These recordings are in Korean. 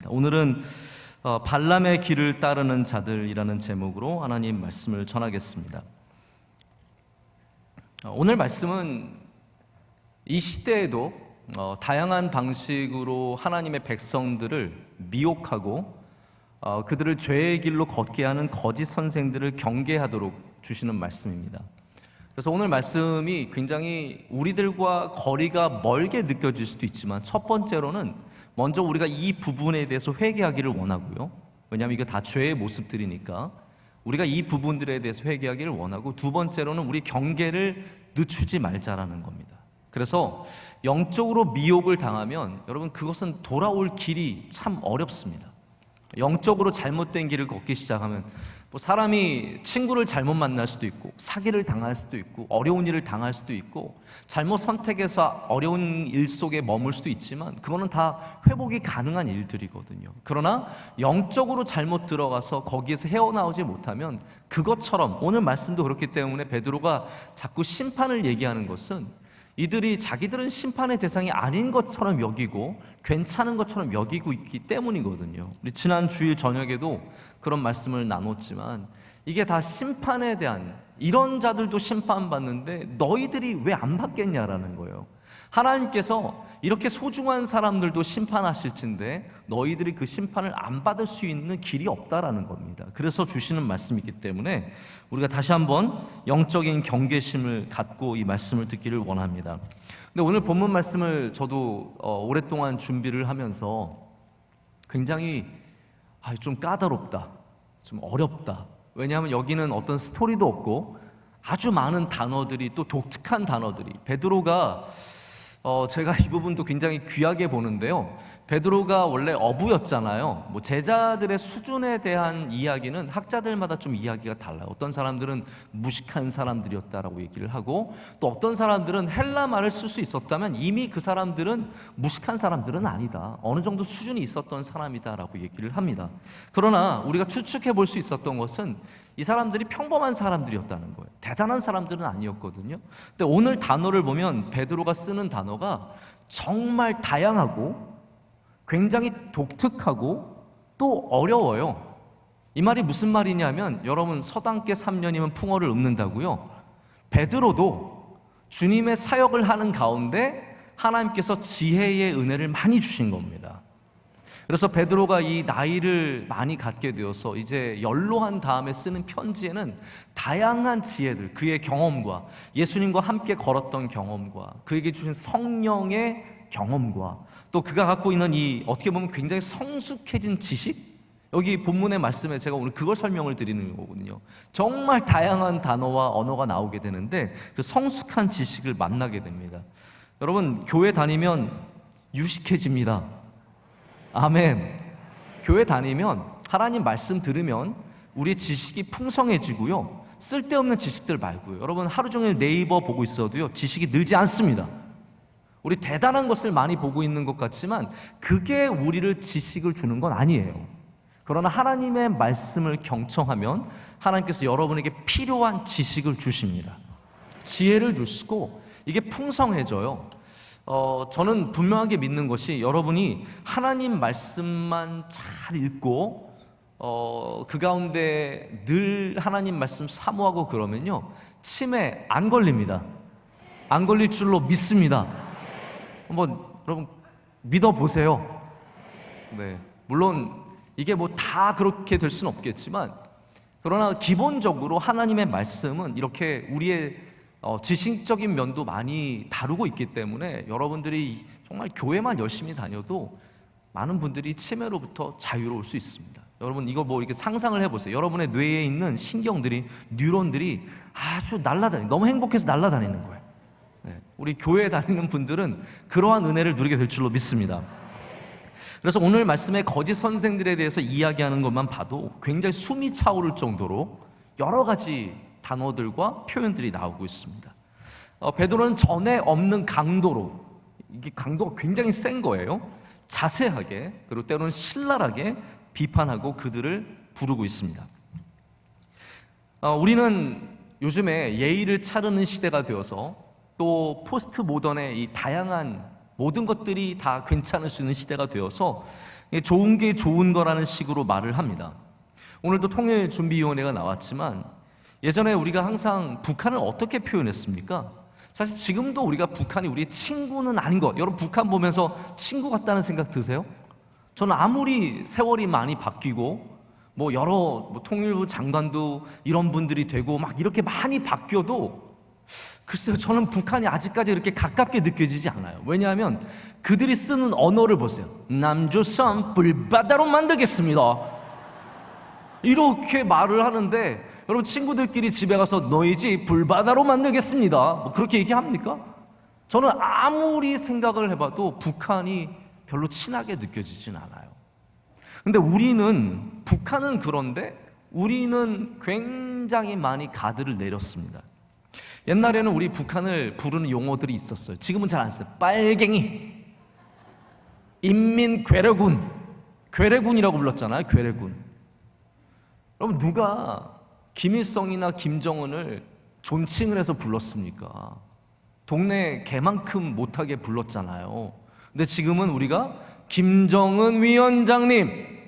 하겠습니다. 오늘은 발람의 길을 따르는 자들이라는 제목으로 하나님 말씀을 전하겠습니다. 오늘 말씀은 이 시대에도 다양한 방식으로 하나님의 백성들을 미혹하고 그들을 죄의 길로 걷게 하는 거짓 선생들을 경계하도록 주시는 말씀입니다. 그래서 오늘 말씀이 굉장히 우리들과 거리가 멀게 느껴질 수도 있지만, 첫 번째로는 먼저 우리가 이 부분에 대해서 회개하기를 원하고요. 왜냐하면 이거 다 죄의 모습들이니까 우리가 이 부분들에 대해서 회개하기를 원하고, 두 번째로는 우리 경계를 늦추지 말자라는 겁니다. 그래서 영적으로 미혹을 당하면 여러분, 그것은 돌아올 길이 참 어렵습니다. 영적으로 잘못된 길을 걷기 시작하면 사람이 친구를 잘못 만날 수도 있고, 사기를 당할 수도 있고, 어려운 일을 당할 수도 있고, 잘못 선택해서 어려운 일 속에 머물 수도 있지만, 그거는 다 회복이 가능한 일들이거든요. 그러나 영적으로 잘못 들어가서 거기에서 헤어나오지 못하면, 그것처럼 오늘 말씀도 그렇기 때문에 베드로가 자꾸 심판을 얘기하는 것은 이들이 자기들은 심판의 대상이 아닌 것처럼 여기고 괜찮은 것처럼 여기고 있기 때문이거든요. 우리 지난 주일 저녁에도 그런 말씀을 나눴지만, 이게 다 심판에 대한, 이런 자들도 심판받는데 너희들이 왜 안 받겠냐라는 거예요. 하나님께서 이렇게 소중한 사람들도 심판하실진데 너희들이 그 심판을 안 받을 수 있는 길이 없다라는 겁니다. 그래서 주시는 말씀이기 때문에 우리가 다시 한번 영적인 경계심을 갖고 이 말씀을 듣기를 원합니다. 근데 오늘 본문 말씀을 저도 오랫동안 준비를 하면서 굉장히 좀 까다롭다, 좀 어렵다. 왜냐하면 여기는 어떤 스토리도 없고 아주 많은 단어들이, 또 독특한 단어들이, 베드로가 제가 이 부분도 굉장히 귀하게 보는데요. 베드로가 원래 어부였잖아요. 제자들의 수준에 대한 이야기는 학자들마다 좀 이야기가 달라요. 어떤 사람들은 무식한 사람들이었다라고 얘기를 하고, 또 어떤 사람들은 헬라 말을 쓸 수 있었다면 이미 그 사람들은 무식한 사람들은 아니다, 어느 정도 수준이 있었던 사람이다라고 얘기를 합니다. 그러나 우리가 추측해 볼 수 있었던 것은 이 사람들이 평범한 사람들이었다는 거예요. 대단한 사람들은 아니었거든요. 근데 오늘 단어를 보면 베드로가 쓰는 단어가 정말 다양하고 굉장히 독특하고 또 어려워요. 이 말이 무슨 말이냐면, 여러분 서당계 3년이면 풍어를 읊는다고요. 베드로도 주님의 사역을 하는 가운데 하나님께서 지혜의 은혜를 많이 주신 겁니다. 그래서 베드로가 이 나이를 많이 갖게 되어서 이제 연로한 다음에 쓰는 편지에는 다양한 지혜들, 그의 경험과 예수님과 함께 걸었던 경험과 그에게 주신 성령의 경험과 또 그가 갖고 있는 이 어떻게 보면 굉장히 성숙해진 지식, 여기 본문의 말씀에 제가 오늘 그걸 설명을 드리는 거거든요. 정말 다양한 단어와 언어가 나오게 되는데 그 성숙한 지식을 만나게 됩니다. 여러분, 교회 다니면 유식해집니다. 아멘. 교회 다니면, 하나님 말씀 들으면 우리의 지식이 풍성해지고요, 쓸데없는 지식들 말고요. 여러분, 하루 종일 네이버 보고 있어도요, 지식이 늘지 않습니다. 우리 대단한 것을 많이 보고 있는 것 같지만 그게 우리를 지식을 주는 건 아니에요. 그러나 하나님의 말씀을 경청하면 하나님께서 여러분에게 필요한 지식을 주십니다. 지혜를 주시고 이게 풍성해져요. 저는 분명하게 믿는 것이, 여러분이 하나님 말씀만 잘 읽고 그 가운데 늘 하나님 말씀 사모하고 그러면요, 치매 안 걸립니다. 안 걸릴 줄로 믿습니다. 한번 여러분 믿어보세요. 네, 물론 이게 다 그렇게 될 수는 없겠지만, 그러나 기본적으로 하나님의 말씀은 이렇게 우리의 지식적인 면도 많이 다루고 있기 때문에 여러분들이 정말 교회만 열심히 다녀도 많은 분들이 치매로부터 자유로울 수 있습니다. 여러분, 이거 이렇게 상상을 해보세요. 여러분의 뇌에 있는 신경들이, 뉴런들이 아주 너무 행복해서 날아다니는 거예요. 네, 우리 교회 다니는 분들은 그러한 은혜를 누리게 될 줄로 믿습니다. 그래서 오늘 말씀에 거짓 선생들에 대해서 이야기하는 것만 봐도 굉장히 숨이 차오를 정도로 여러 가지 단어들과 표현들이 나오고 있습니다. 베드로는 전에 없는 강도로, 이게 강도가 굉장히 센 거예요. 자세하게, 그리고 때로는 신랄하게 비판하고 그들을 부르고 있습니다. 우리는 요즘에 예의를 차르는 시대가 되어서, 또 포스트 모던의 이 다양한 모든 것들이 다 괜찮을 수 있는 시대가 되어서 이게 좋은 게 좋은 거라는 식으로 말을 합니다. 오늘도 통일준비위원회가 나왔지만 예전에 우리가 항상 북한을 어떻게 표현했습니까? 사실 지금도 우리가 북한이 우리의 친구는 아닌 것, 여러분 북한 보면서 친구 같다는 생각 드세요? 저는 아무리 세월이 많이 바뀌고 여러 통일부 장관도 이런 분들이 되고 막 이렇게 많이 바뀌어도 글쎄요, 저는 북한이 아직까지 이렇게 가깝게 느껴지지 않아요. 왜냐하면 그들이 쓰는 언어를 보세요. 남조선 불바다로 만들겠습니다, 이렇게 말을 하는데, 여러분 친구들끼리 집에 가서 너희 집 불바다로 만들겠습니다, 그렇게 얘기합니까? 저는 아무리 생각을 해봐도 북한이 별로 친하게 느껴지진 않아요. 근데 북한은 그런데 우리는 굉장히 많이 가드를 내렸습니다. 옛날에는 우리 북한을 부르는 용어들이 있었어요. 지금은 잘 안 써요. 빨갱이, 인민괴뢰군, 괴뢰군이라고 불렀잖아요. 괴뢰군. 여러분 누가 김일성이나 김정은을 존칭을 해서 불렀습니까? 동네 개만큼 못하게 불렀잖아요. 근데 지금은 우리가 김정은 위원장님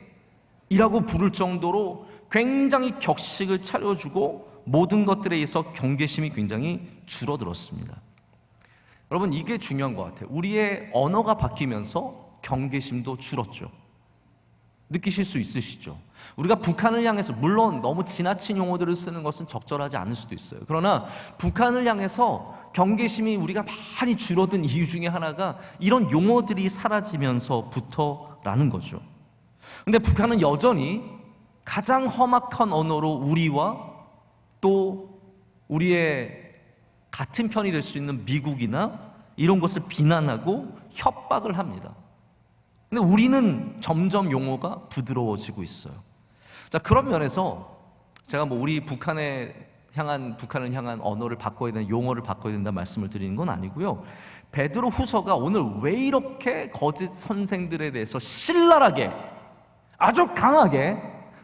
이라고 부를 정도로 굉장히 격식을 차려주고 모든 것들에 있어 경계심이 굉장히 줄어들었습니다. 여러분 이게 중요한 것 같아요. 우리의 언어가 바뀌면서 경계심도 줄었죠. 느끼실 수 있으시죠? 우리가 북한을 향해서, 물론 너무 지나친 용어들을 쓰는 것은 적절하지 않을 수도 있어요. 그러나 북한을 향해서 경계심이 우리가 많이 줄어든 이유 중에 하나가 이런 용어들이 사라지면서부터라는 거죠. 근데 북한은 여전히 가장 험악한 언어로 우리와 또 우리의 같은 편이 될 수 있는 미국이나 이런 것을 비난하고 협박을 합니다. 근데 우리는 점점 용어가 부드러워지고 있어요. 자, 그런 면에서 제가 우리 북한을 향한 언어를 바꿔야 되는, 용어를 바꿔야 된다는 말씀을 드리는 건 아니고요. 베드로 후서가 오늘 왜 이렇게 거짓 선생들에 대해서 신랄하게, 아주 강하게,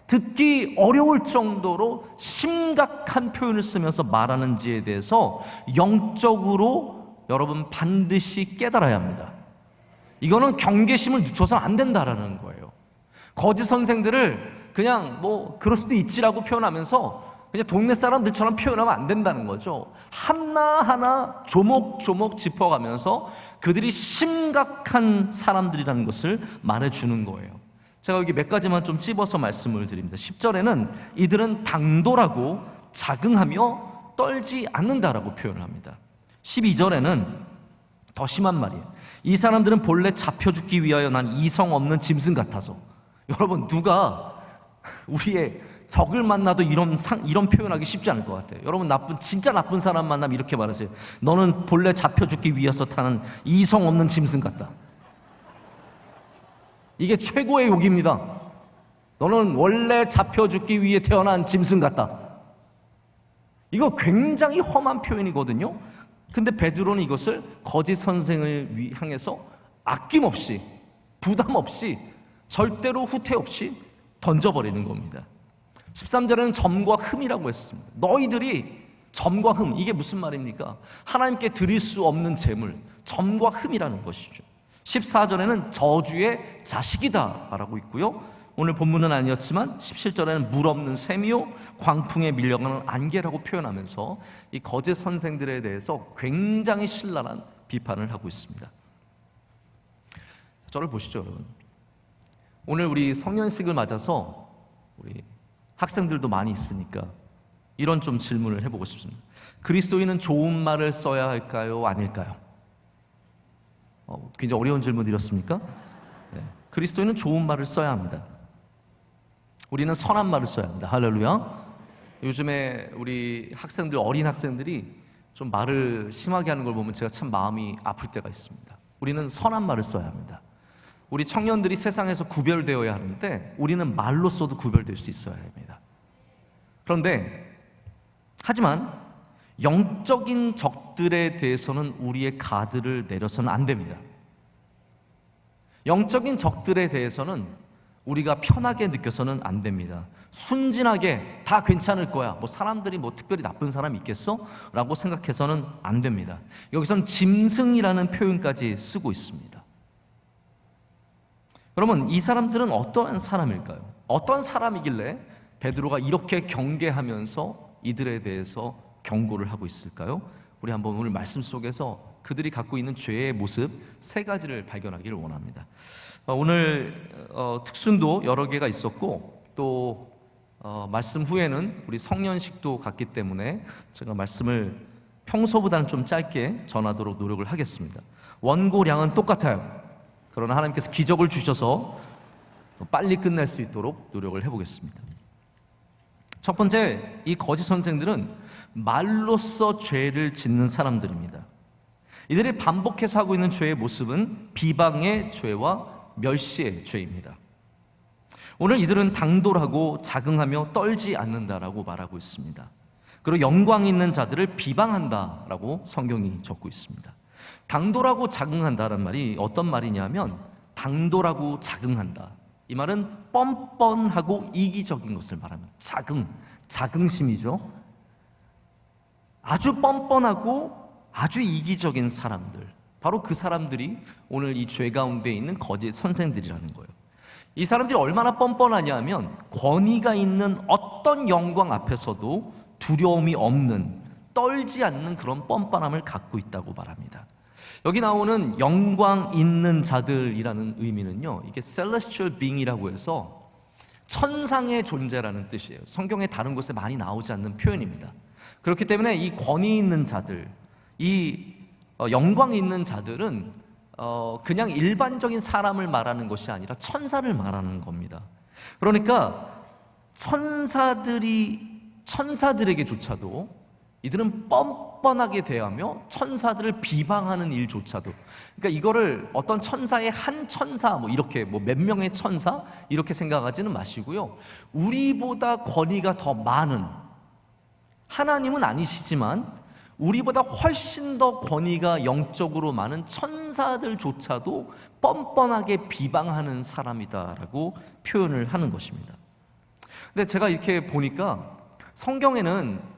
듣기 어려울 정도로 심각한 표현을 쓰면서 말하는지에 대해서 영적으로 여러분 반드시 깨달아야 합니다. 이거는 경계심을 늦춰서는 안 된다라는 거예요. 거짓 선생들을 그냥 그럴 수도 있지라고 표현하면서 그냥 동네 사람들처럼 표현하면 안 된다는 거죠. 하나하나 조목조목 짚어가면서 그들이 심각한 사람들이라는 것을 말해주는 거예요. 제가 여기 몇 가지만 좀 찝어서 말씀을 드립니다. 10절에는 이들은 당돌하고 자긍하며 떨지 않는다라고 표현을 합니다. 12절에는 더 심한 말이에요. 이 사람들은 본래 잡혀 죽기 위하여 난 이성 없는 짐승 같아서. 여러분 누가 우리의 적을 만나도 이런 표현하기 쉽지 않을 것 같아요. 여러분 진짜 나쁜 사람 만나면 이렇게 말하세요. 너는 본래 잡혀 죽기 위해서 타는 이성 없는 짐승 같다. 이게 최고의 욕입니다. 너는 원래 잡혀 죽기 위해 태어난 짐승 같다. 이거 굉장히 험한 표현이거든요. 근데 베드로는 이것을 거짓 선생을 향해서 아낌없이, 부담 없이, 절대로 후퇴 없이 던져버리는 겁니다. 13절에는 점과 흠이라고 했습니다. 너희들이 점과 흠, 이게 무슨 말입니까? 하나님께 드릴 수 없는 재물, 점과 흠이라는 것이죠. 14절에는 저주의 자식이다 라고 있고요. 오늘 본문은 아니었지만 17절에는 물 없는 샘이요 광풍에 밀려가는 안개라고 표현하면서 이 거짓 선생들에 대해서 굉장히 신랄한 비판을 하고 있습니다. 저를 보시죠, 여러분. 오늘 우리 성년식을 맞아서 우리 학생들도 많이 있으니까 이런 좀 질문을 해보고 싶습니다. 그리스도인은 좋은 말을 써야 할까요? 아닐까요? 굉장히 어려운 질문 드렸습니까? 네. 그리스도인은 좋은 말을 써야 합니다. 우리는 선한 말을 써야 합니다. 할렐루야. 요즘에 우리 학생들, 어린 학생들이 좀 말을 심하게 하는 걸 보면 제가 참 마음이 아플 때가 있습니다. 우리는 선한 말을 써야 합니다. 우리 청년들이 세상에서 구별되어야 하는데 우리는 말로써도 구별될 수 있어야 합니다. 그런데 하지만 영적인 적들에 대해서는 우리의 가드를 내려서는 안 됩니다. 영적인 적들에 대해서는 우리가 편하게 느껴서는 안 됩니다. 순진하게 다 괜찮을 거야, 사람들이 특별히 나쁜 사람이 있겠어? 라고 생각해서는 안 됩니다. 여기선 짐승이라는 표현까지 쓰고 있습니다. 그러면 이 사람들은 어떠한 사람일까요? 어떤 사람이길래 베드로가 이렇게 경계하면서 이들에 대해서 경고를 하고 있을까요? 우리 한번 오늘 말씀 속에서 그들이 갖고 있는 죄의 모습 세 가지를 발견하기를 원합니다. 오늘 특순도 여러 개가 있었고 또 말씀 후에는 우리 성년식도 갔기 때문에 제가 말씀을 평소보다는 좀 짧게 전하도록 노력을 하겠습니다. 원고량은 똑같아요. 그러나 하나님께서 기적을 주셔서 빨리 끝낼 수 있도록 노력을 해보겠습니다. 첫 번째, 이 거짓 선생들은 말로써 죄를 짓는 사람들입니다. 이들이 반복해서 하고 있는 죄의 모습은 비방의 죄와 멸시의 죄입니다. 오늘 이들은 당돌하고 자긍하며 떨지 않는다라고 말하고 있습니다. 그리고 영광 있는 자들을 비방한다라고 성경이 적고 있습니다. 당돌하고 자긍한다는 말이 어떤 말이냐면 당돌하고 자긍한다. 이 말은 뻔뻔하고 이기적인 것을 말합니다. 자긍심이죠. 아주 뻔뻔하고 아주 이기적인 사람들, 바로 그 사람들이 오늘 이 죄 가운데 있는 거짓 선생들이라는 거예요. 이 사람들이 얼마나 뻔뻔하냐 하면 권위가 있는 어떤 영광 앞에서도 두려움이 없는, 떨지 않는 그런 뻔뻔함을 갖고 있다고 말합니다. 여기 나오는 영광 있는 자들이라는 의미는요, 이게 celestial being이라고 해서 천상의 존재라는 뜻이에요. 성경의 다른 곳에 많이 나오지 않는 표현입니다. 그렇기 때문에 이 권위 있는 자들, 이 영광 있는 자들은 그냥 일반적인 사람을 말하는 것이 아니라 천사를 말하는 겁니다. 그러니까 천사들에게조차도 이들은 뻔뻔하게 대하며 천사들을 비방하는 일조차도, 그러니까 이거를 어떤 천사의 한 천사, 이렇게 몇 명의 천사 이렇게 생각하지는 마시고요, 우리보다 권위가 더 많은, 하나님은 아니시지만 우리보다 훨씬 더 권위가 영적으로 많은 천사들조차도 뻔뻔하게 비방하는 사람이다라고 표현을 하는 것입니다. 근데 제가 이렇게 보니까 성경에는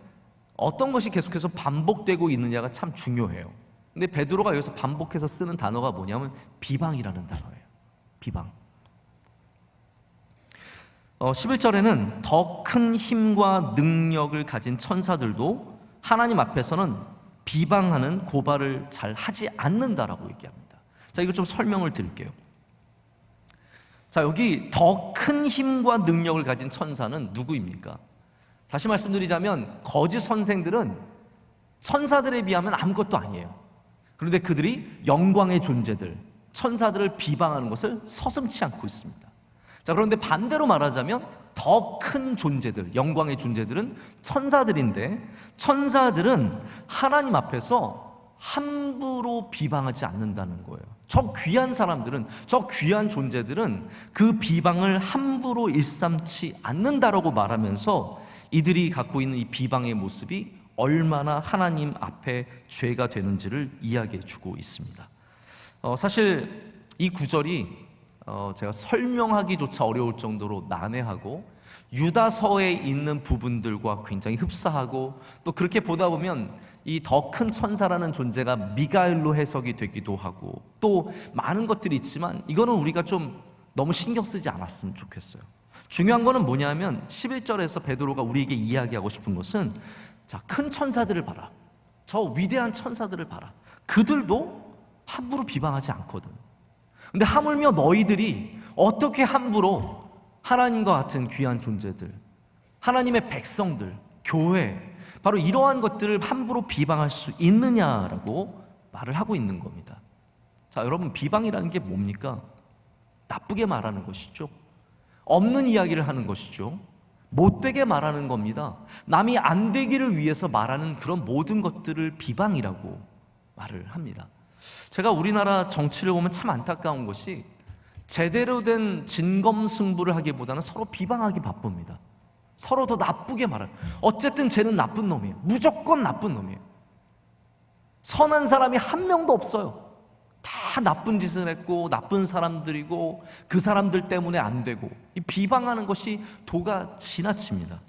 어떤 것이 계속해서 반복되고 있느냐가 참 중요해요. 근데 베드로가 여기서 반복해서 쓰는 단어가 뭐냐면 비방이라는 단어예요. 비방. 11절에는 더 큰 힘과 능력을 가진 천사들도 하나님 앞에서는 비방하는 고발을 잘 하지 않는다라고 얘기합니다. 자, 이거 좀 설명을 드릴게요. 자, 여기 더 큰 힘과 능력을 가진 천사는 누구입니까? 다시 말씀드리자면 거짓 선생들은 천사들에 비하면 아무것도 아니에요. 그런데 그들이 영광의 존재들, 천사들을 비방하는 것을 서슴지 않고 있습니다. 자, 그런데 반대로 말하자면 더 큰 존재들, 영광의 존재들은 천사들인데, 천사들은 하나님 앞에서 함부로 비방하지 않는다는 거예요. 저 귀한 사람들은, 저 귀한 존재들은 그 비방을 함부로 일삼지 않는다라고 말하면서 이들이 갖고 있는 이 비방의 모습이 얼마나 하나님 앞에 죄가 되는지를 이야기해 주고 있습니다. 사실 이 구절이 제가 설명하기조차 어려울 정도로 난해하고 유다서에 있는 부분들과 굉장히 흡사하고, 또 그렇게 보다 보면 이 더 큰 천사라는 존재가 미가엘로 해석이 되기도 하고, 또 많은 것들이 있지만 이거는 우리가 좀 너무 신경 쓰지 않았으면 좋겠어요. 중요한 거는 뭐냐면 11절에서 베드로가 우리에게 이야기하고 싶은 것은, 자, 큰 천사들을 봐라, 저 위대한 천사들을 봐라, 그들도 함부로 비방하지 않거든. 근데 하물며 너희들이 어떻게 함부로 하나님과 같은 귀한 존재들, 하나님의 백성들, 교회, 바로 이러한 것들을 함부로 비방할 수 있느냐라고 말을 하고 있는 겁니다. 자, 여러분, 비방이라는 게 뭡니까? 나쁘게 말하는 것이죠. 없는 이야기를 하는 것이죠. 못되게 말하는 겁니다. 남이 안 되기를 위해서 말하는 그런 모든 것들을 비방이라고 말을 합니다. 제가 우리나라 정치를 보면 참 안타까운 것이, 제대로 된 진검승부를 하기보다는 서로 비방하기 바쁩니다. 서로 더 나쁘게 말해요. 어쨌든 쟤는 나쁜 놈이에요. 무조건 나쁜 놈이에요. 선한 사람이 한 명도 없어요. 다 나쁜 짓을 했고 나쁜 사람들이고 그 사람들 때문에 안 되고, 이 비방하는 것이 도가 지나칩니다.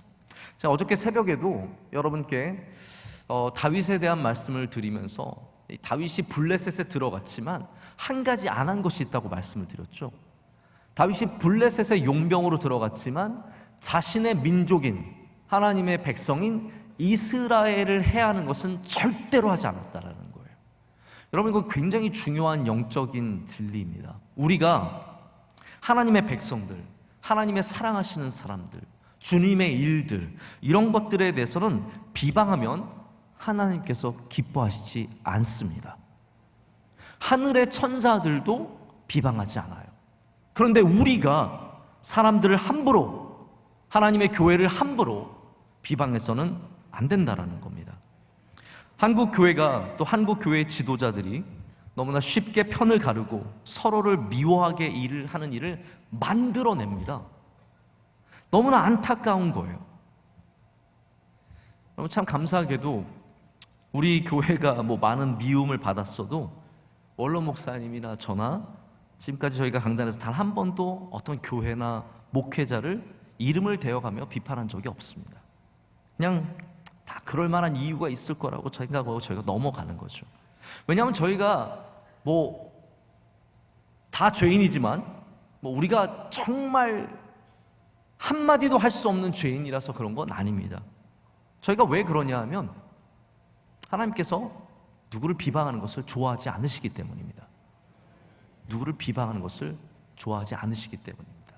제가 어저께 새벽에도 여러분께 다윗에 대한 말씀을 드리면서, 다윗이 블레셋에 들어갔지만 한 가지 안 한 것이 있다고 말씀을 드렸죠. 다윗이 블레셋의 용병으로 들어갔지만 자신의 민족인 하나님의 백성인 이스라엘을 해하는 것은 절대로 하지 않았다라는 거예요. 여러분, 이거 굉장히 중요한 영적인 진리입니다. 우리가 하나님의 백성들, 하나님의 사랑하시는 사람들, 주님의 일들, 이런 것들에 대해서는 비방하면 하나님께서 기뻐하시지 않습니다. 하늘의 천사들도 비방하지 않아요. 그런데 우리가 사람들을 함부로, 하나님의 교회를 함부로 비방해서는 안 된다라는 겁니다. 한국 교회가, 또 한국 교회의 지도자들이 너무나 쉽게 편을 가르고 서로를 미워하게 일을 하는 일을 만들어냅니다. 너무나 안타까운 거예요. 여러분, 참 감사하게도 우리 교회가 많은 미움을 받았어도 원로 목사님이나 저나 지금까지 저희가 강단에서 단 한 번도 어떤 교회나 목회자를 이름을 대어가며 비판한 적이 없습니다. 그냥 다 그럴 만한 이유가 있을 거라고 생각하고 저희가 넘어가는 거죠. 왜냐하면 저희가 다 죄인이지만 우리가 정말 한마디도 할 수 없는 죄인이라서 그런 건 아닙니다. 저희가 왜 그러냐 하면 하나님께서 누구를 비방하는 것을 좋아하지 않으시기 때문입니다. 누구를 비방하는 것을 좋아하지 않으시기 때문입니다.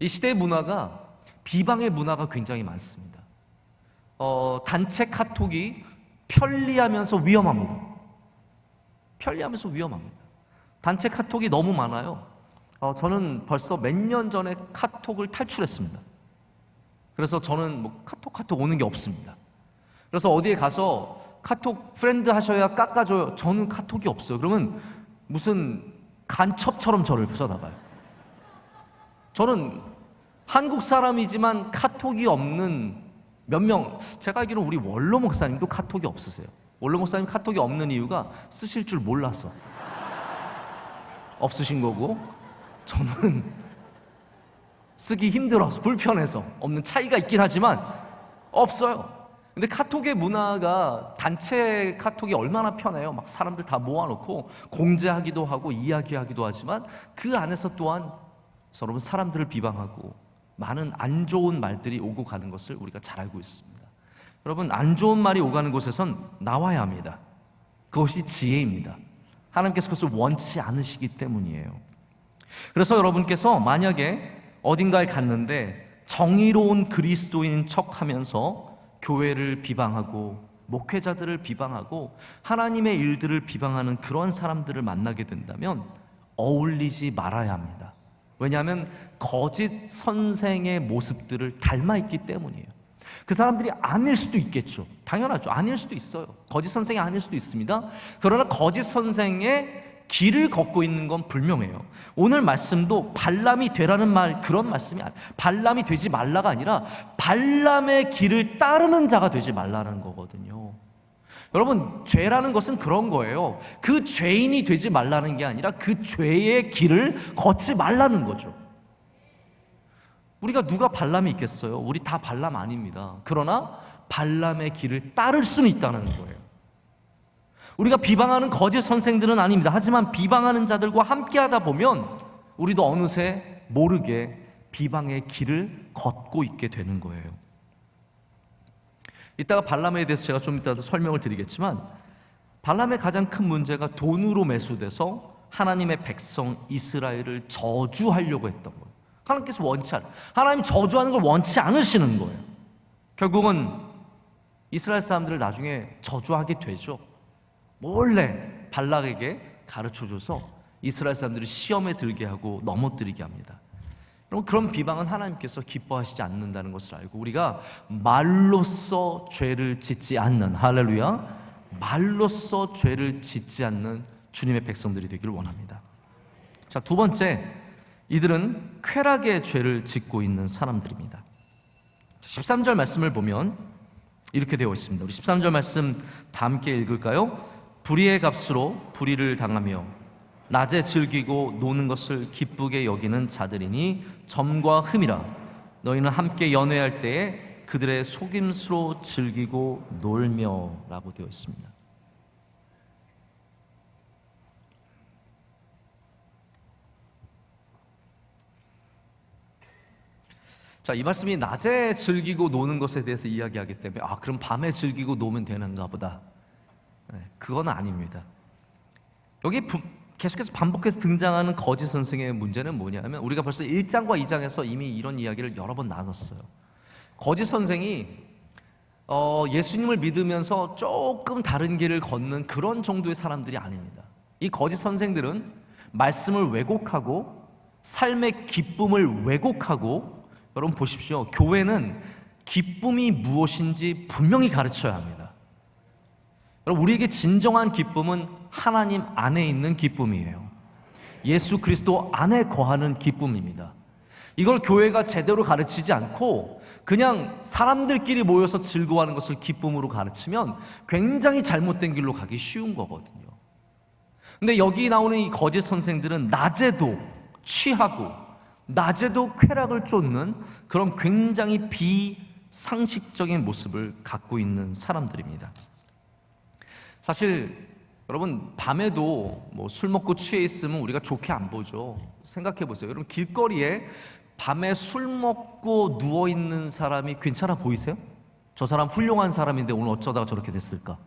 이 시대의 문화가 비방의 문화가 굉장히 많습니다. 단체 카톡이 편리하면서 위험합니다. 편리하면서 위험합니다. 단체 카톡이 너무 많아요. 저는 벌써 몇 년 전에 카톡을 탈출했습니다. 그래서 저는 카톡 오는 게 없습니다. 그래서 어디에 가서 카톡 프렌드 하셔야 깎아줘요. 저는 카톡이 없어요. 그러면 무슨 간첩처럼 저를 쳐다봐요. 저는 한국 사람이지만 카톡이 없는 몇 명, 제가 알기로는 우리 원로 목사님도 카톡이 없으세요. 원로 목사님 카톡이 없는 이유가 쓰실 줄 몰라서 없으신 거고, 저는 쓰기 힘들어서, 불편해서 없는, 차이가 있긴 하지만 없어요. 근데 카톡의 문화가, 단체 카톡이 얼마나 편해요. 막 사람들 다 모아놓고 공지하기도 하고 이야기하기도 하지만 그 안에서 또한 여러분 사람들을 비방하고 많은 안 좋은 말들이 오고 가는 것을 우리가 잘 알고 있습니다. 여러분, 안 좋은 말이 오가는 곳에선 나와야 합니다. 그것이 지혜입니다. 하나님께서 그것을 원치 않으시기 때문이에요. 그래서 여러분께서 만약에 어딘가에 갔는데 정의로운 그리스도인 척하면서 교회를 비방하고 목회자들을 비방하고 하나님의 일들을 비방하는 그런 사람들을 만나게 된다면 어울리지 말아야 합니다. 왜냐하면 거짓 선생의 모습들을 닮아 있기 때문이에요. 그 사람들이 아닐 수도 있겠죠. 당연하죠. 아닐 수도 있어요. 거짓 선생이 아닐 수도 있습니다. 그러나 거짓 선생의 길을 걷고 있는 건 분명해요. 오늘 말씀도 발람이 되라는 말, 그런 말씀이 아니에요. 발람이 되지 말라가 아니라 발람의 길을 따르는 자가 되지 말라는 거거든요. 여러분, 죄라는 것은 그런 거예요. 그 죄인이 되지 말라는 게 아니라 그 죄의 길을 걷지 말라는 거죠. 우리가 누가 발람이 있겠어요? 우리 다 발람 아닙니다. 그러나 발람의 길을 따를 수는 있다는 거예요. 우리가 비방하는 거짓 선생들은 아닙니다. 하지만 비방하는 자들과 함께 하다 보면 우리도 어느새 모르게 비방의 길을 걷고 있게 되는 거예요. 이따가 발람에 대해서 제가 좀 이따 설명을 드리겠지만, 발람의 가장 큰 문제가 돈으로 매수돼서 하나님의 백성 이스라엘을 저주하려고 했던 거예요. 하나님께서 하나님 저주하는 걸 원치 않으시는 거예요. 결국은 이스라엘 사람들을 나중에 저주하게 되죠. 몰래 발락에게 가르쳐줘서 이스라엘 사람들이 시험에 들게 하고 넘어뜨리게 합니다. 여러분, 그런 비방은 하나님께서 기뻐하시지 않는다는 것을 알고 우리가 말로써 죄를 짓지 않는, 할렐루야, 말로써 죄를 짓지 않는 주님의 백성들이 되기를 원합니다. 자, 두 번째, 이들은 쾌락의 죄를 짓고 있는 사람들입니다. 13절 말씀을 보면 이렇게 되어 있습니다. 우리 13절 말씀 다 함께 읽을까요? 불의의 값으로 불의를 당하며 낮에 즐기고 노는 것을 기쁘게 여기는 자들이니 점과 흠이라. 너희는 함께 연회할 때에 그들의 속임수로 즐기고 놀며 라고 되어 있습니다. 자, 이 말씀이 낮에 즐기고 노는 것에 대해서 이야기하기 때문에 그럼 밤에 즐기고 노면 되는가 보다. 그건 아닙니다. 여기 계속해서 반복해서 등장하는 거짓 선생의 문제는 뭐냐면 우리가 벌써 1장과 2장에서 이미 이런 이야기를 여러 번 나눴어요. 거짓 선생이 예수님을 믿으면서 조금 다른 길을 걷는 그런 정도의 사람들이 아닙니다. 이 거짓 선생들은 말씀을 왜곡하고 삶의 기쁨을 왜곡하고, 여러분 보십시오. 교회는 기쁨이 무엇인지 분명히 가르쳐야 합니다. 여러분, 우리에게 진정한 기쁨은 하나님 안에 있는 기쁨이에요. 예수 그리스도 안에 거하는 기쁨입니다. 이걸 교회가 제대로 가르치지 않고 그냥 사람들끼리 모여서 즐거워하는 것을 기쁨으로 가르치면 굉장히 잘못된 길로 가기 쉬운 거거든요. 근데 여기 나오는 이 거짓 선생들은 낮에도 취하고 낮에도 쾌락을 쫓는 그런 굉장히 비상식적인 모습을 갖고 있는 사람들입니다. 사실 여러분, 밤에도 술 먹고 취해 있으면 우리가 좋게 안 보죠. 생각해 보세요. 여러분, 길거리에 밤에 술 먹고 누워 있는 사람이 괜찮아 보이세요? 저 사람 훌륭한 사람인데 오늘 어쩌다가 저렇게 됐을까?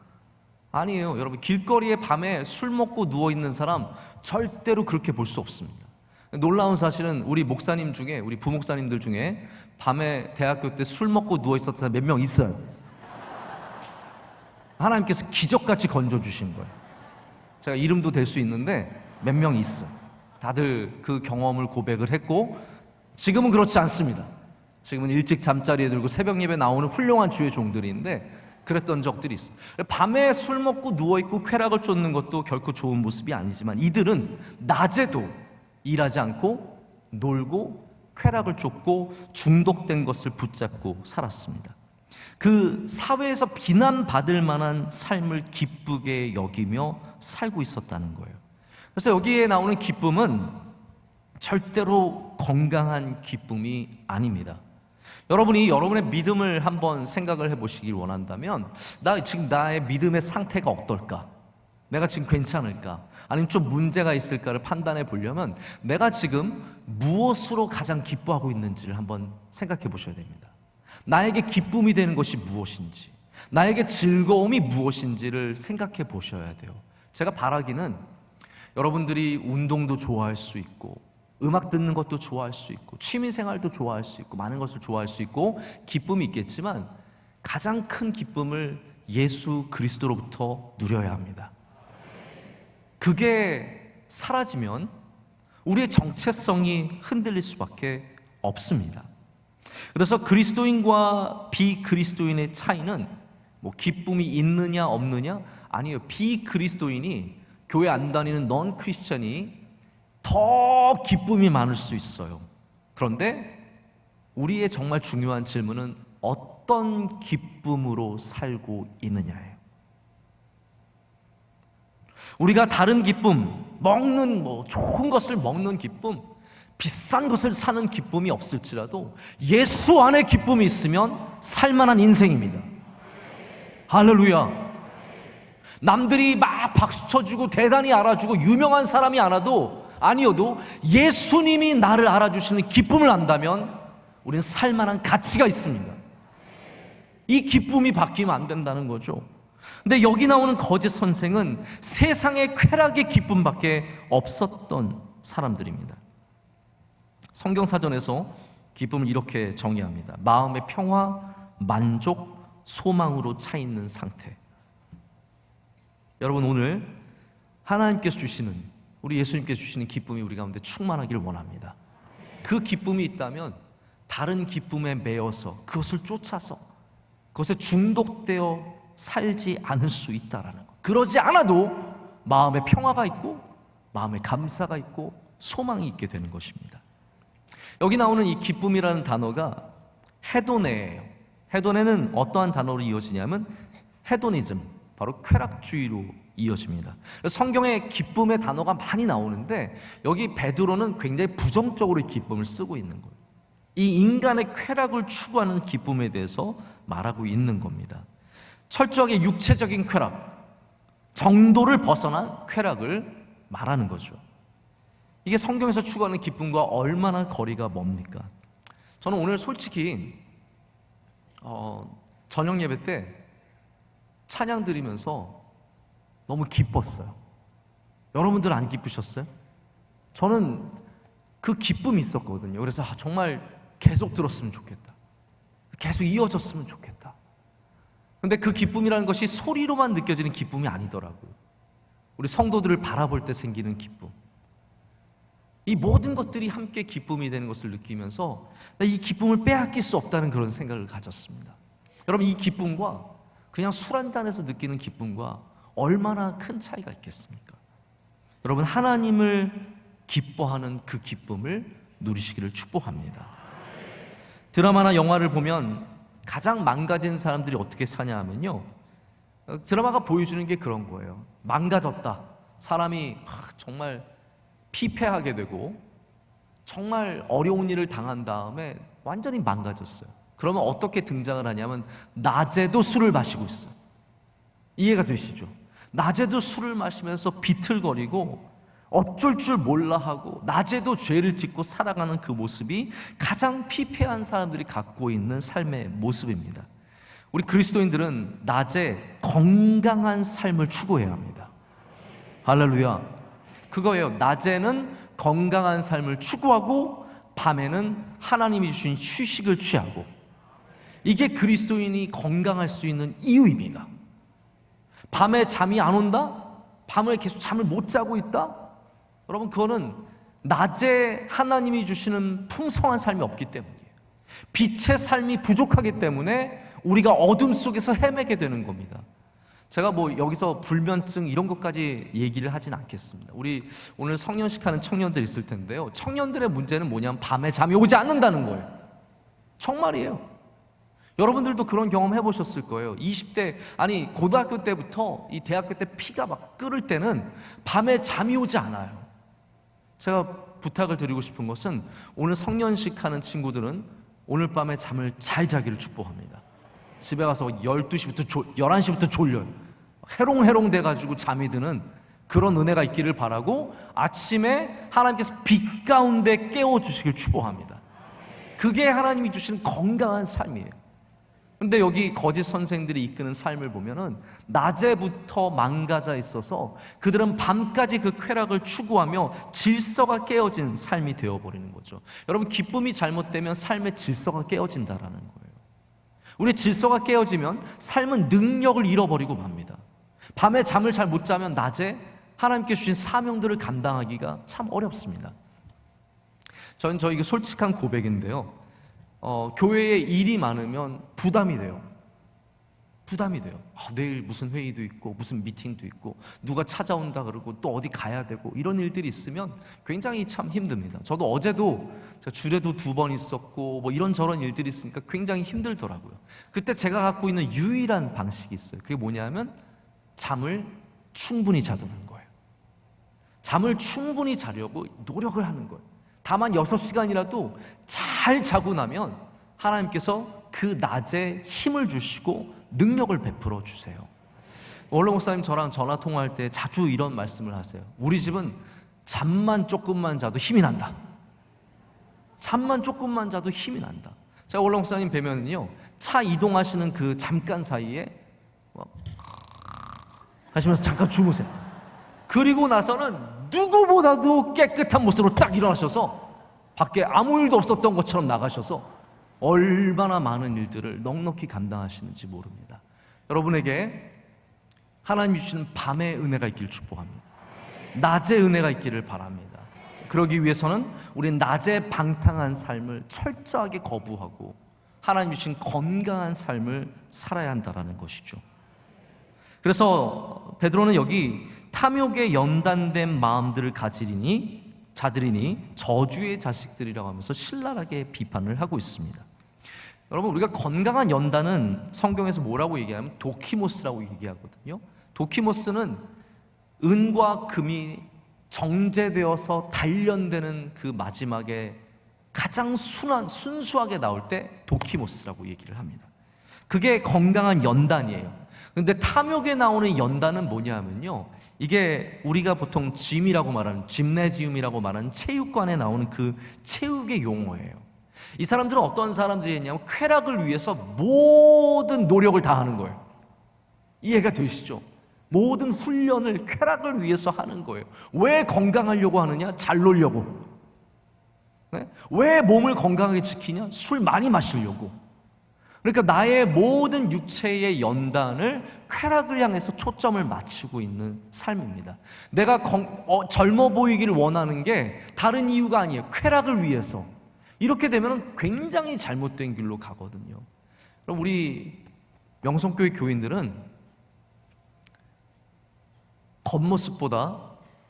아니에요. 여러분, 길거리에 밤에 술 먹고 누워 있는 사람 절대로 그렇게 볼 수 없습니다. 놀라운 사실은 우리 목사님 중에, 우리 부목사님들 중에 밤에 대학교 때 술 먹고 누워 있었던 사람 몇 명 있어요. 하나님께서 기적같이 건져주신 거예요. 제가 이름도 될 수 있는데 몇 명 있어요. 다들 그 경험을 고백을 했고, 지금은 그렇지 않습니다. 지금은 일찍 잠자리에 들고 새벽 예배 나오는 훌륭한 주의 종들인데 그랬던 적들이 있어요. 밤에 술 먹고 누워있고 쾌락을 쫓는 것도 결코 좋은 모습이 아니지만 이들은 낮에도 일하지 않고 놀고 쾌락을 쫓고 중독된 것을 붙잡고 살았습니다. 그 사회에서 비난받을 만한 삶을 기쁘게 여기며 살고 있었다는 거예요. 그래서 여기에 나오는 기쁨은 절대로 건강한 기쁨이 아닙니다. 여러분이 여러분의 믿음을 한번 생각을 해보시길 원한다면, 지금 나의 믿음의 상태가 어떨까? 내가 지금 괜찮을까? 아니면 좀 문제가 있을까를 판단해 보려면 내가 지금 무엇으로 가장 기뻐하고 있는지를 한번 생각해 보셔야 됩니다. 나에게 기쁨이 되는 것이 무엇인지, 나에게 즐거움이 무엇인지를 생각해 보셔야 돼요. 제가 바라기는 여러분들이 운동도 좋아할 수 있고 음악 듣는 것도 좋아할 수 있고 취미생활도 좋아할 수 있고 많은 것을 좋아할 수 있고 기쁨이 있겠지만 가장 큰 기쁨을 예수 그리스도로부터 누려야 합니다. 그게 사라지면 우리의 정체성이 흔들릴 수밖에 없습니다. 그래서 그리스도인과 비그리스도인의 차이는 기쁨이 있느냐 없느냐 아니에요. 비그리스도인이 교회 안 다니는 넌 크리스천이 더 기쁨이 많을 수 있어요. 그런데 우리의 정말 중요한 질문은 어떤 기쁨으로 살고 있느냐예요. 우리가 다른 기쁨, 먹는 좋은 것을 먹는 기쁨, 비싼 것을 사는 기쁨이 없을지라도 예수 안에 기쁨이 있으면 살만한 인생입니다. 할렐루야. 남들이 막 박수 쳐주고 대단히 알아주고 유명한 사람이 아니어도 예수님이 나를 알아주시는 기쁨을 안다면 우리는 살만한 가치가 있습니다. 이 기쁨이 바뀌면 안 된다는 거죠. 근데 여기 나오는 거짓 선생은 세상의 쾌락의 기쁨밖에 없었던 사람들입니다. 성경사전에서 기쁨을 이렇게 정의합니다. 마음의 평화, 만족, 소망으로 차 있는 상태. 여러분, 오늘 하나님께서 주시는, 우리 예수님께서 주시는 기쁨이 우리 가운데 충만하길 원합니다. 그 기쁨이 있다면 다른 기쁨에 매여서 그것을 쫓아서 그것에 중독되어 살지 않을 수 있다라는 것. 그러지 않아도 마음에 평화가 있고 마음에 감사가 있고 소망이 있게 되는 것입니다. 여기 나오는 이 기쁨이라는 단어가 헤도네예요. 헤도네는 어떠한 단어로 이어지냐면 헤도니즘, 바로 쾌락주의로 이어집니다. 성경에 기쁨의 단어가 많이 나오는데 여기 베드로는 굉장히 부정적으로 기쁨을 쓰고 있는 거예요. 이 인간의 쾌락을 추구하는 기쁨에 대해서 말하고 있는 겁니다. 철저하게 육체적인 쾌락, 정도를 벗어난 쾌락을 말하는 거죠. 이게 성경에서 추구하는 기쁨과 얼마나 거리가 멉니까? 저는 오늘 솔직히 저녁 예배 때 찬양 드리면서 너무 기뻤어요. 여러분들 안 기쁘셨어요? 저는 그 기쁨이 있었거든요. 그래서 정말 계속 들었으면 좋겠다, 계속 이어졌으면 좋겠다. 근데 그 기쁨이라는 것이 소리로만 느껴지는 기쁨이 아니더라고요. 우리 성도들을 바라볼 때 생기는 기쁨, 이 모든 것들이 함께 기쁨이 되는 것을 느끼면서 이 기쁨을 빼앗길 수 없다는 그런 생각을 가졌습니다. 여러분, 이 기쁨과 그냥 술 한잔에서 느끼는 기쁨과 얼마나 큰 차이가 있겠습니까? 여러분, 하나님을 기뻐하는 그 기쁨을 누리시기를 축복합니다. 드라마나 영화를 보면 가장 망가진 사람들이 어떻게 사냐 하면요, 드라마가 보여주는 게 그런 거예요. 망가졌다, 사람이 정말 피폐하게 되고 정말 어려운 일을 당한 다음에 완전히 망가졌어요. 그러면 어떻게 등장을 하냐면 낮에도 술을 마시고 있어요. 이해가 되시죠? 낮에도 술을 마시면서 비틀거리고 어쩔 줄 몰라 하고 낮에도 죄를 짓고 살아가는 그 모습이 가장 피폐한 사람들이 갖고 있는 삶의 모습입니다. 우리 그리스도인들은 낮에 건강한 삶을 추구해야 합니다. 할렐루야. 그거예요. 낮에는 건강한 삶을 추구하고 밤에는 하나님이 주신 휴식을 취하고, 이게 그리스도인이 건강할 수 있는 이유입니다. 밤에 잠이 안 온다? 밤을 계속 잠을 못 자고 있다? 여러분, 그거는 낮에 하나님이 주시는 풍성한 삶이 없기 때문이에요. 빛의 삶이 부족하기 때문에 우리가 어둠 속에서 헤매게 되는 겁니다. 제가 여기서 불면증 이런 것까지 얘기를 하진 않겠습니다. 우리 오늘 성년식 하는 청년들 있을 텐데요, 청년들의 문제는 뭐냐면 밤에 잠이 오지 않는다는 거예요. 정말이에요. 여러분들도 그런 경험 해보셨을 거예요. 20대, 아니 고등학교 때부터 이 대학교 때 피가 막 끓을 때는 밤에 잠이 오지 않아요. 제가 부탁을 드리고 싶은 것은 오늘 성년식 하는 친구들은 오늘 밤에 잠을 잘 자기를 축복합니다. 집에 가서 12시부터 11시부터 졸려요. 해롱해롱 돼가지고 잠이 드는 그런 은혜가 있기를 바라고, 아침에 하나님께서 빛 가운데 깨워주시길 축복합니다. 그게 하나님이 주시는 건강한 삶이에요. 근데 여기 거짓 선생들이 이끄는 삶을 보면은 낮에부터 망가져 있어서 그들은 밤까지 그 쾌락을 추구하며 질서가 깨어진 삶이 되어버리는 거죠. 여러분, 기쁨이 잘못되면 삶의 질서가 깨어진다라는 거예요. 우리의 질서가 깨어지면 삶은 능력을 잃어버리고 맙니다. 밤에 잠을 잘 못 자면 낮에 하나님께 주신 사명들을 감당하기가 참 어렵습니다. 저는 이게 솔직한 고백인데요, 교회에 일이 많으면 부담이 돼요. 내일 무슨 회의도 있고 무슨 미팅도 있고 누가 찾아온다 그러고 또 어디 가야 되고 이런 일들이 있으면 굉장히 참 힘듭니다. 저도 어제도 주례도 2번 있었고 이런저런 일들이 있으니까 굉장히 힘들더라고요. 그때 제가 갖고 있는 유일한 방식이 있어요. 그게 뭐냐면 잠을 충분히 자두는 거예요. 잠을 충분히 자려고 노력을 하는 거예요. 다만 6시간이라도 잘 자고 나면 하나님께서 그 낮에 힘을 주시고 능력을 베풀어 주세요. 원로 목사님 저랑 전화 통화할 때 자주 이런 말씀을 하세요. 우리 집은 잠만 조금만 자도 힘이 난다. 잠만 조금만 자도 힘이 난다. 제가 원로 목사님 뵈면요, 차 이동하시는 그 잠깐 사이에 하시면서 잠깐 주무세요. 그리고 나서는 누구보다도 깨끗한 모습으로 딱 일어나셔서 밖에 아무 일도 없었던 것처럼 나가셔서 얼마나 많은 일들을 넉넉히 감당하시는지 모릅니다. 여러분에게 하나님이 주시는 밤의 은혜가 있기를 축복합니다. 낮의 은혜가 있기를 바랍니다. 그러기 위해서는 우리는 낮의 방탕한 삶을 철저하게 거부하고 하나님이 주신 건강한 삶을 살아야 한다는 것이죠. 그래서 베드로는 여기 탐욕에 연단된 마음들을 가지리니 자들이니 저주의 자식들이라고 하면서 신랄하게 비판을 하고 있습니다. 여러분, 우리가 건강한 연단은 성경에서 뭐라고 얘기하면 도키모스라고 얘기하거든요. 도키모스는 은과 금이 정제되어서 단련되는 그 마지막에 가장 순수하게 나올 때 도키모스라고 얘기를 합니다. 그게 건강한 연단이에요. 그런데 탐욕에 나오는 연단은 뭐냐면요, 이게 우리가 보통 짐이라고 말하는 짐네지움이라고 말하는 체육관에 나오는 그 체육의 용어예요. 이 사람들은 어떤 사람들이 했냐면 쾌락을 위해서 모든 노력을 다 하는 거예요. 이해가 되시죠? 모든 훈련을 쾌락을 위해서 하는 거예요. 왜 건강하려고 하느냐? 잘 놀려고. 네? 왜 몸을 건강하게 지키냐? 술 많이 마시려고. 그러니까 나의 모든 육체의 연단을 쾌락을 향해서 초점을 맞추고 있는 삶입니다. 내가 젊어 보이기를 원하는 게 다른 이유가 아니에요. 쾌락을 위해서. 이렇게 되면 굉장히 잘못된 길로 가거든요. 그럼 우리 명성교회 교인들은 겉모습보다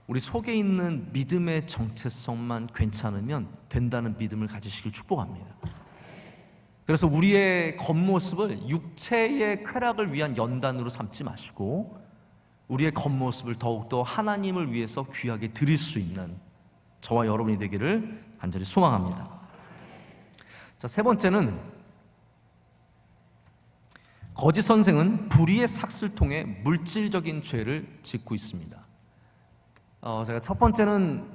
우리 속에 있는 믿음의 정체성만 괜찮으면 된다는 믿음을 가지시길 축복합니다. 그래서 우리의 겉모습을 육체의 쾌락을 위한 연단으로 삼지 마시고 우리의 겉모습을 더욱더 하나님을 위해서 귀하게 드릴 수 있는 저와 여러분이 되기를 간절히 소망합니다. 자, 세 번째는 거짓 선생은 불의의 삭슬 통해 물질적인 죄를 짓고 있습니다. 제가 첫 번째는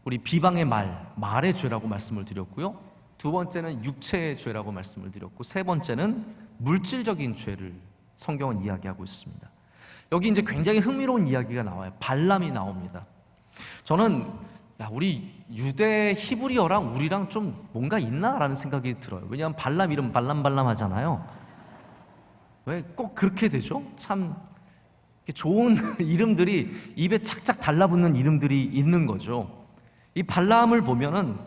우리 비방의 말의 죄라고 말씀을 드렸고요. 두 번째는 육체의 죄라고 말씀을 드렸고, 세 번째는 물질적인 죄를 성경은 이야기하고 있습니다. 여기 이제 굉장히 흥미로운 이야기가 나와요. 발람이 나옵니다. 저는 우리 유대 히브리어랑 우리랑 좀 뭔가 있나라는 생각이 들어요. 왜냐하면 발람 이름 발람 하잖아요. 왜 꼭 그렇게 되죠? 참 좋은 이름들이 입에 착착 달라붙는 이름들이 있는 거죠. 이 발람을 보면은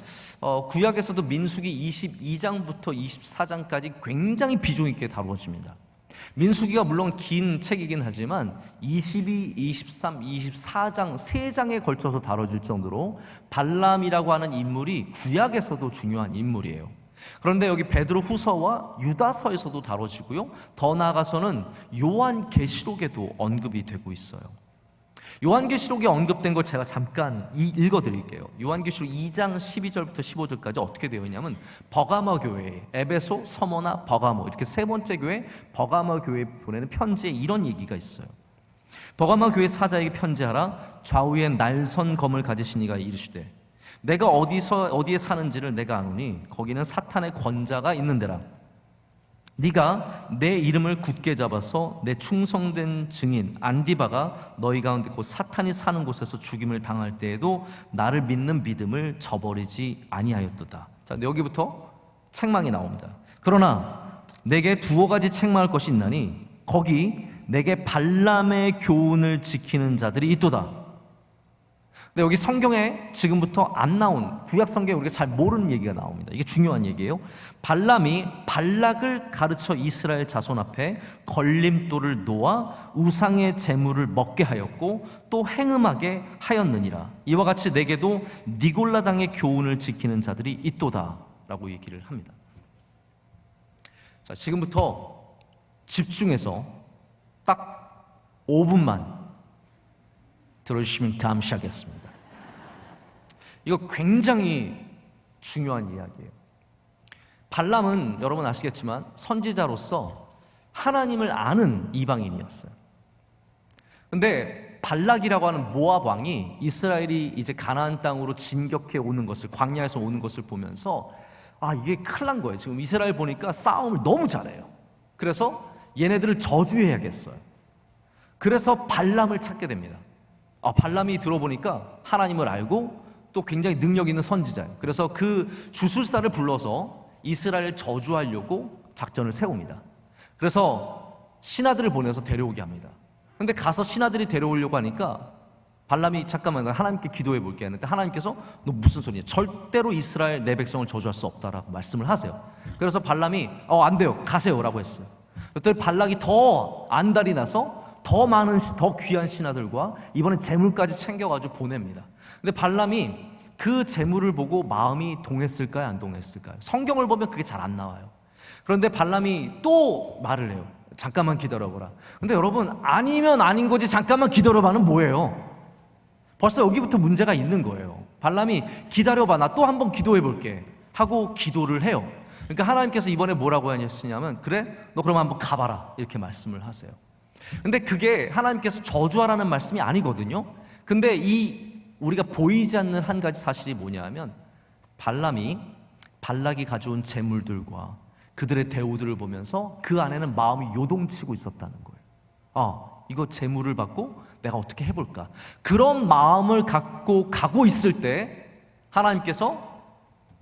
구약에서도 민수기 22장부터 24장까지 굉장히 비중 있게 다루어집니다. 민수기가 물론 긴 책이긴 하지만 22, 23, 24장 3장에 걸쳐서 다뤄질 정도로 발람이라고 하는 인물이 구약에서도 중요한 인물이에요. 그런데 여기 베드로 후서와 유다서에서도 다뤄지고요. 더 나아가서는 요한계시록에도 언급이 되고 있어요. 요한계시록에 언급된 걸 제가 잠깐 읽어드릴게요. 요한계시록 2장 12절부터 15절까지 어떻게 되어 있냐면 버가모 교회, 에베소, 서머나, 버가모 이렇게 세 번째 교회 버가모 교회에 보내는 편지에 이런 얘기가 있어요. 버가모 교회 사자에게 편지하라. 좌우에 날선 검을 가지신 이가 이르시되 내가 어디에 사는지를 내가 아노니 거기는 사탄의 권자가 있는 데라. 네가 내 이름을 굳게 잡아서 내 충성된 증인 안디바가 너희 가운데 곧 사탄이 사는 곳에서 죽임을 당할 때에도 나를 믿는 믿음을 저버리지 아니하였도다. 자, 여기부터 책망이 나옵니다. 그러나 내게 두어 가지 책망할 것이 있나니 거기 내게 발람의 교훈을 지키는 자들이 있도다. 근데 여기 성경에 지금부터 안 나온 구약 성경에 우리가 잘 모르는 얘기가 나옵니다. 이게 중요한 얘기예요. 발람이 발락을 가르쳐 이스라엘 자손 앞에 걸림돌을 놓아 우상의 제물을 먹게 하였고 또 행음하게 하였느니라. 이와 같이 내게도 니골라 당의 교훈을 지키는 자들이 있도다 라고 얘기를 합니다. 자, 지금부터 집중해서 딱 5분만 들어주시면 감사하겠습니다. 이거 굉장히 중요한 이야기예요. 발람은 여러분 아시겠지만 선지자로서 하나님을 아는 이방인이었어요. 근데 발락이라고 하는 모압 왕이 이스라엘이 이제 가나안 땅으로 진격해 오는 것을, 광야에서 오는 것을 보면서 이게 큰일 난 거예요. 지금 이스라엘 보니까 싸움을 너무 잘해요. 그래서 얘네들을 저주해야겠어요. 그래서 발람을 찾게 됩니다. 발람이 들어보니까 하나님을 알고 또 굉장히 능력 있는 선지자예요. 그래서 그 주술사를 불러서 이스라엘을 저주하려고 작전을 세웁니다. 그래서 신하들을 보내서 데려오게 합니다. 근데 가서 신하들이 데려오려고 하니까 발람이 잠깐만 하나님께 기도해 볼게 했는데 하나님께서 너 무슨 소리냐, 절대로 이스라엘 내 백성을 저주할 수 없다라고 말씀을 하세요. 그래서 발람이 안 돼요, 가세요 라고 했어요. 그때 발락이 더 안달이 나서 더 많은 더 귀한 신하들과 이번엔 재물까지 챙겨가지고 보냅니다. 근데 발람이 그 재물을 보고 마음이 동했을까요, 안 동했을까요? 성경을 보면 그게 잘 안 나와요. 그런데 발람이 또 말을 해요. 잠깐만 기다려보라. 근데 여러분, 아니면 아닌 거지 잠깐만 기다려봐는 뭐예요? 벌써 여기부터 문제가 있는 거예요. 발람이 기다려봐, 나 또 한번 기도해 볼게 하고 기도를 해요. 그러니까 하나님께서 이번에 뭐라고 하셨냐면 그래, 너 그럼 한번 가봐라 이렇게 말씀을 하세요. 근데 그게 하나님께서 저주하라는 말씀이 아니거든요. 근데 우리가 보이지 않는 한 가지 사실이 뭐냐 하면 발람이 발락이 가져온 재물들과 그들의 대우들을 보면서 그 안에는 마음이 요동치고 있었다는 거예요. 이거 재물을 받고 내가 어떻게 해볼까? 그런 마음을 갖고 가고 있을 때 하나님께서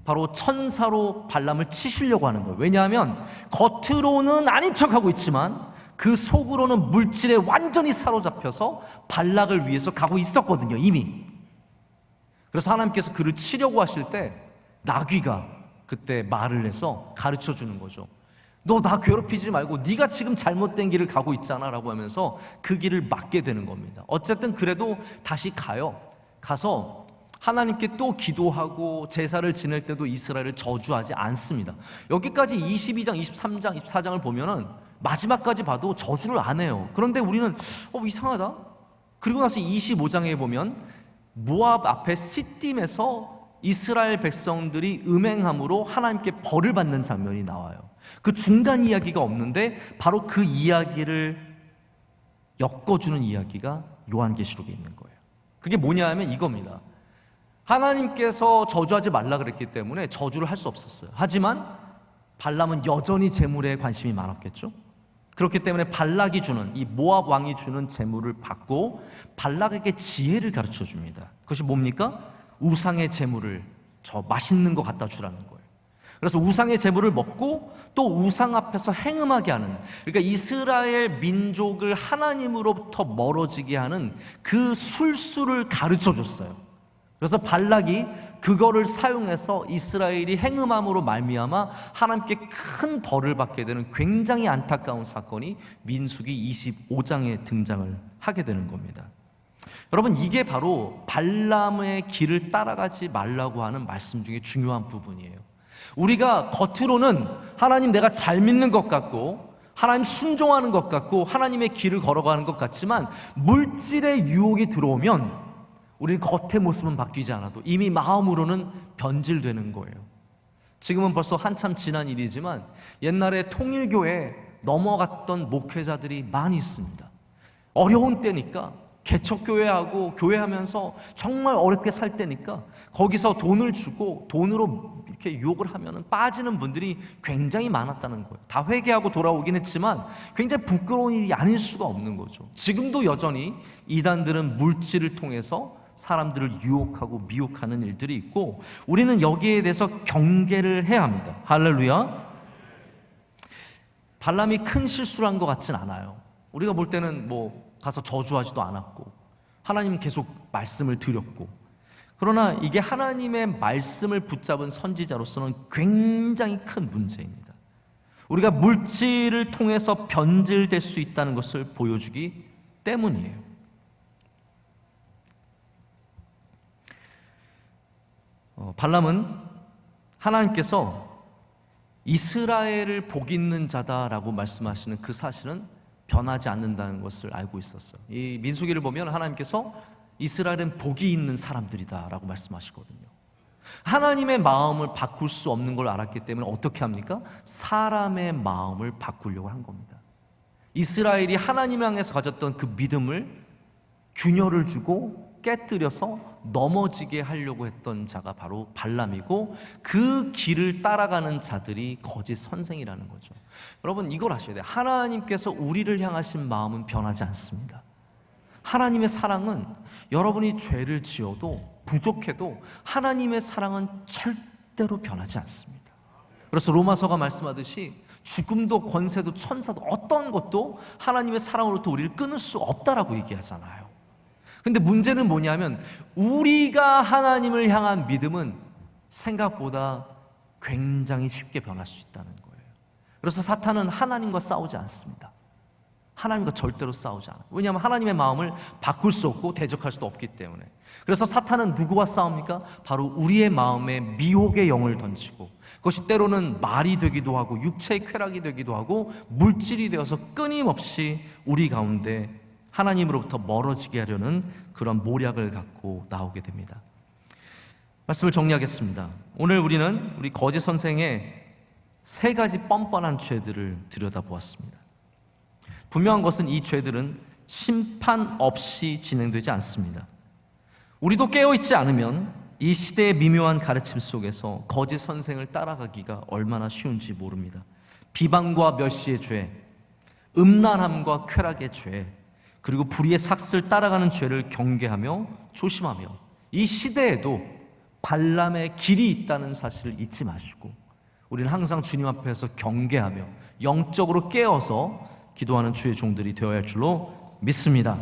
바로 천사로 발람을 치시려고 하는 거예요. 왜냐하면 겉으로는 아닌 척하고 있지만 그 속으로는 물질에 완전히 사로잡혀서 발락을 위해서 가고 있었거든요, 이미. 그래서 하나님께서 그를 치려고 하실 때 나귀가 그때 말을 해서 가르쳐 주는 거죠. 너 나 괴롭히지 말고 네가 지금 잘못된 길을 가고 있잖아 라고 하면서 그 길을 막게 되는 겁니다. 어쨌든 그래도 다시 가서 하나님께 또 기도하고 제사를 지낼 때도 이스라엘을 저주하지 않습니다. 여기까지 22장, 23장, 24장을 보면은 마지막까지 봐도 저주를 안 해요. 그런데 우리는 이상하다. 그리고 나서 25장에 보면 모압 앞에 시딤에서 이스라엘 백성들이 음행함으로 하나님께 벌을 받는 장면이 나와요. 그 중간 이야기가 없는데 바로 그 이야기를 엮어주는 이야기가 요한계시록에 있는 거예요. 그게 뭐냐 하면 이겁니다. 하나님께서 저주하지 말라 그랬기 때문에 저주를 할 수 없었어요. 하지만 발람은 여전히 재물에 관심이 많았겠죠. 그렇기 때문에 발락이 주는, 이 모압 왕이 주는 재물을 받고 발락에게 지혜를 가르쳐 줍니다. 그것이 뭡니까? 우상의 재물을 저 맛있는 거 갖다 주라는 거예요. 그래서 우상의 재물을 먹고 또 우상 앞에서 행음하게 하는, 그러니까 이스라엘 민족을 하나님으로부터 멀어지게 하는 그 술수를 가르쳐 줬어요. 그래서 발락이 그거를 사용해서 이스라엘이 행음함으로 말미암아 하나님께 큰 벌을 받게 되는 굉장히 안타까운 사건이 민수기 25장에 등장을 하게 되는 겁니다. 여러분, 이게 바로 발람의 길을 따라가지 말라고 하는 말씀 중에 중요한 부분이에요. 우리가 겉으로는 하나님 내가 잘 믿는 것 같고 하나님 순종하는 것 같고 하나님의 길을 걸어가는 것 같지만 물질의 유혹이 들어오면 우리는 겉의 모습은 바뀌지 않아도 이미 마음으로는 변질되는 거예요. 지금은 벌써 한참 지난 일이지만 옛날에 통일교회에 넘어갔던 목회자들이 많이 있습니다. 어려운 때니까 개척교회하고 교회하면서 정말 어렵게 살 때니까 거기서 돈을 주고 돈으로 이렇게 유혹을 하면 빠지는 분들이 굉장히 많았다는 거예요. 다 회개하고 돌아오긴 했지만 굉장히 부끄러운 일이 아닐 수가 없는 거죠. 지금도 여전히 이단들은 물질을 통해서 사람들을 유혹하고 미혹하는 일들이 있고 우리는 여기에 대해서 경계를 해야 합니다. 할렐루야. 발람이 큰 실수를 한 것 같진 않아요. 우리가 볼 때는 가서 저주하지도 않았고 하나님 계속 말씀을 드렸고, 그러나 이게 하나님의 말씀을 붙잡은 선지자로서는 굉장히 큰 문제입니다. 우리가 물질을 통해서 변질될 수 있다는 것을 보여주기 때문이에요. 발람은 하나님께서 이스라엘을 복 있는 자다라고 말씀하시는 그 사실은 변하지 않는다는 것을 알고 있었어요. 이 민수기를 보면 하나님께서 이스라엘은 복이 있는 사람들이다라고 말씀하시거든요. 하나님의 마음을 바꿀 수 없는 걸 알았기 때문에 어떻게 합니까? 사람의 마음을 바꾸려고 한 겁니다. 이스라엘이 하나님 향해서 가졌던 그 믿음을 균열을 주고 깨뜨려서 넘어지게 하려고 했던 자가 바로 발람이고 그 길을 따라가는 자들이 거짓 선생이라는 거죠. 여러분, 이걸 아셔야 돼요. 하나님께서 우리를 향하신 마음은 변하지 않습니다. 하나님의 사랑은 여러분이 죄를 지어도 부족해도 하나님의 사랑은 절대로 변하지 않습니다. 그래서 로마서가 말씀하듯이 죽음도 권세도 천사도 어떤 것도 하나님의 사랑으로부터 우리를 끊을 수 없다라고 얘기하잖아요. 근데 문제는 뭐냐면 우리가 하나님을 향한 믿음은 생각보다 굉장히 쉽게 변할 수 있다는 거예요. 그래서 사탄은 하나님과 싸우지 않습니다. 하나님과 절대로 싸우지 않아요. 왜냐하면 하나님의 마음을 바꿀 수 없고 대적할 수도 없기 때문에. 그래서 사탄은 누구와 싸웁니까? 바로 우리의 마음에 미혹의 영을 던지고, 그것이 때로는 말이 되기도 하고 육체의 쾌락이 되기도 하고 물질이 되어서 끊임없이 우리 가운데 하나님으로부터 멀어지게 하려는 그런 모략을 갖고 나오게 됩니다. 말씀을 정리하겠습니다. 오늘 우리는 우리 거짓 선생의 세 가지 뻔뻔한 죄들을 들여다보았습니다. 분명한 것은 이 죄들은 심판 없이 진행되지 않습니다. 우리도 깨어있지 않으면 이 시대의 미묘한 가르침 속에서 거짓 선생을 따라가기가 얼마나 쉬운지 모릅니다. 비방과 멸시의 죄, 음란함과 쾌락의 죄, 그리고 불의의 삭슬 따라가는 죄를 경계하며 조심하며 이 시대에도 발람의 길이 있다는 사실을 잊지 마시고 우리는 항상 주님 앞에서 경계하며 영적으로 깨어서 기도하는 주의 종들이 되어야 할 줄로 믿습니다.